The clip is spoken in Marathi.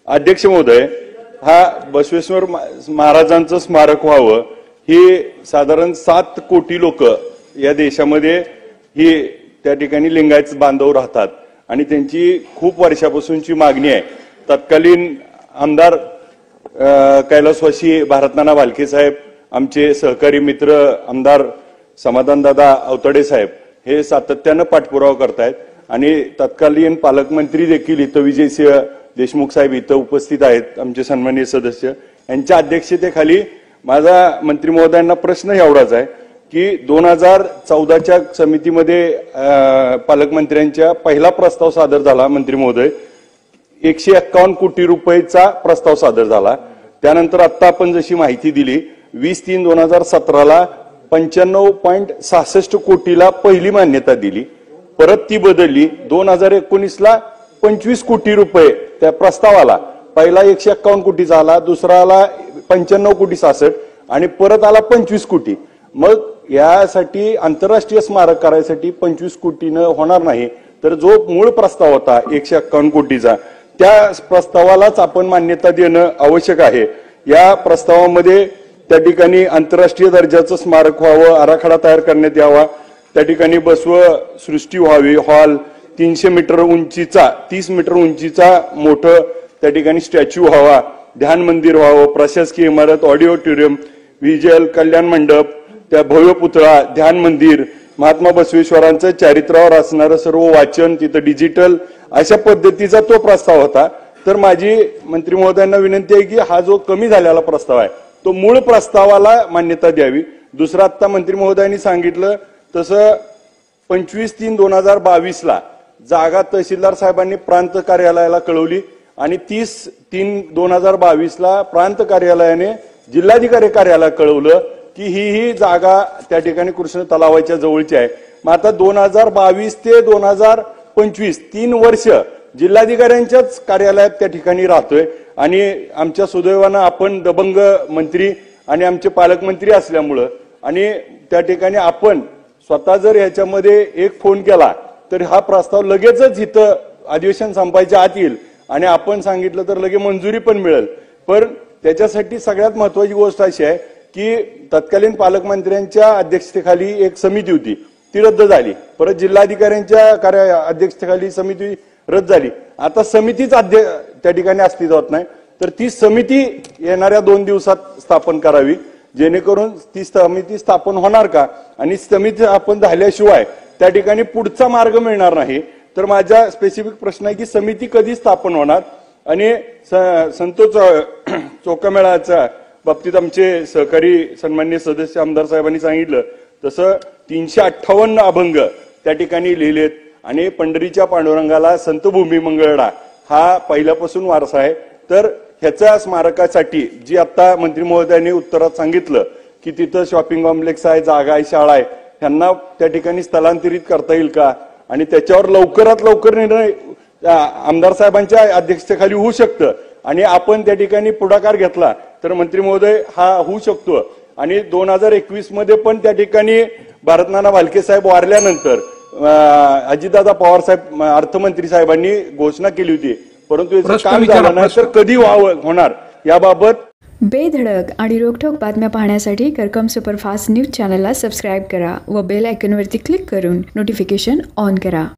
अध्यक्ष महोदय, हा बसवेश्वर महाराजांचं स्मारक व्हावं ही साधारण 7 कोटी लोक या देशामध्ये ही त्या ठिकाणी लिंगायत बांधव राहतात आणि त्यांची खूप वर्षापासूनची मागणी आहे। तत्कालीन आमदार कैलासवासी भारतनाना भालके साहेब, आमचे सहकारी मित्र आमदार समाधानदादा अवतडे साहेब हे सातत्याने पाठपुरावा करतायत आणि तत्कालीन पालकमंत्री देखील इथं विजयसिंह देशमुख साहेब इथं उपस्थित आहेत, आमचे सन्माननीय सदस्य यांच्या अध्यक्षतेखाली माझा मंत्री महोदयांना प्रश्न एवढाच आहे की 2014च्या समितीमध्ये पालकमंत्र्यांच्या पहिला प्रस्ताव सादर झाला। मंत्री महोदय 151 कोटी रुपयाचा प्रस्ताव सादर झाला। त्यानंतर आता आपण जशी माहिती दिली 20/3/2017ला 95.66 कोटीला पहिली मान्यता दिली, परत ती बदलली 2019ला 25 कोटी रुपये त्या प्रस्तावाला, पहिला 151 कोटीचा आला, दुसरा आला 95 कोटी 66 आणि परत आला 25 कोटी। मग यासाठी आंतरराष्ट्रीय स्मारक करायसाठी 25 कोटीनं होणार नाही, तर जो मूळ प्रस्ताव होता 151 कोटीचा त्या प्रस्तावालाच आपण मान्यता देणं आवश्यक आहे। या प्रस्तावामध्ये त्या ठिकाणी आंतरराष्ट्रीय दर्जाचं स्मारक व्हावं, आराखडा तयार करण्यात यावा, त्या ठिकाणी बसव सृष्टी व्हावी, हॉल 300 मीटर उंचीचा 30 मीटर उंचीचा मोठं त्या ठिकाणी स्टॅच्यू व्हावा, ध्यान मंदिर व्हावं, प्रशासकीय इमारत, ऑडिटोरियम, विजल कल्याण मंडप, त्या भव्य पुतळा, ध्यान मंदिर, महात्मा बसवेश्वरांचं चारित्र्यावर असणारं सर्व वाचन तिथं डिजिटल, अशा पद्धतीचा तो प्रस्ताव होता। तर माझी मंत्री महोदयांना विनंती आहे की हा जो कमी झालेला प्रस्ताव आहे तो मूळ प्रस्तावाला मान्यता द्यावी। दुसरा आता मंत्री महोदयांनी सांगितलं तसं 25/3/2022ला जागा तहसीलदार साहेबांनी प्रांत कार्यालयाला कळवली आणि 30/3/2022ला प्रांत कार्यालयाने जिल्हाधिकारी कार्यालयाला कळवलं की ही जागा त्या ठिकाणी कृष्ण तलावाच्या जवळची आहे। मग आता 2022 ते 2025 3 वर्ष जिल्हाधिकाऱ्यांच्याच कार्यालयात त्या ठिकाणी राहतोय आणि आमच्या सुदैवानं आपण दबंग मंत्री आणि आमचे पालकमंत्री असल्यामुळं आणि त्या ठिकाणी आपण स्वतः जर ह्याच्यामध्ये एक फोन केला तर हा प्रस्ताव लगेचच इथं अधिवेशन संपायच्या आत येईल आणि आपण सांगितलं तर लगेच मंजुरी पण मिळेल। पण त्याच्यासाठी सगळ्यात महत्त्वाची गोष्ट अशी आहे की तत्कालीन पालकमंत्र्यांच्या अध्यक्षतेखाली एक समिती होती ती रद्द झाली, परत जिल्हाधिकाऱ्यांच्या अध्यक्षतेखाली समिती रद्द झाली, आता समितीच त्या ठिकाणी अस्तित्वात नाही, तर ती समिती येणाऱ्या 2 दिवसात स्थापन करावी जेणेकरून ती समिती स्थापन होणार का आणि समिती आपण झाल्याशिवाय त्या ठिकाणी पुढचा मार्ग मिळणार नाही। तर माझा स्पेसिफिक प्रश्न आहे की समिती कधी स्थापन होणार आणि संतोष चोकामेळाच्या बाबतीत आमचे सहकारी सन्माननीय सदस्य आमदार साहेबांनी सांगितलं तसं 358 अभंग त्या ठिकाणी लिहिलेत आणि पंढरीच्या पांडुरंगाला संतभूमी मंगळडा हा पहिल्यापासून वारसा आहे। तर ह्याच्या स्मारकासाठी जी आता मंत्री महोदयांनी उत्तरात सांगितलं की तिथं शॉपिंग कॉम्प्लेक्स आहे, जागा आहे, शाळा आहे, त्यांना त्या ठिकाणी स्थलांतरित करता येईल का आणि त्याच्यावर लवकरात लवकर निर्णय आमदार साहेबांच्या अध्यक्षतेखाली होऊ शकतं आणि आपण त्या ठिकाणी पुढाकार घेतला तर मंत्री महोदय हा होऊ शकतो। आणि 2021 मध्ये पण त्या ठिकाणी भारतनाना भालके साहेब वारल्यानंतर अजितदादा पवार साहेब अर्थमंत्री साहेबांनी घोषणा केली होती, परंतु याचं काम झालं नाही, तर कधी होणार याबाबत बेधडक आणि रोखठोक बातम्या पाहण्यासाठी करकम सुपरफास्ट न्यूज चॅनलला सबस्क्राईब करा व बेल आयकॉनवरती क्लिक करून नोटिफिकेशन ऑन करा।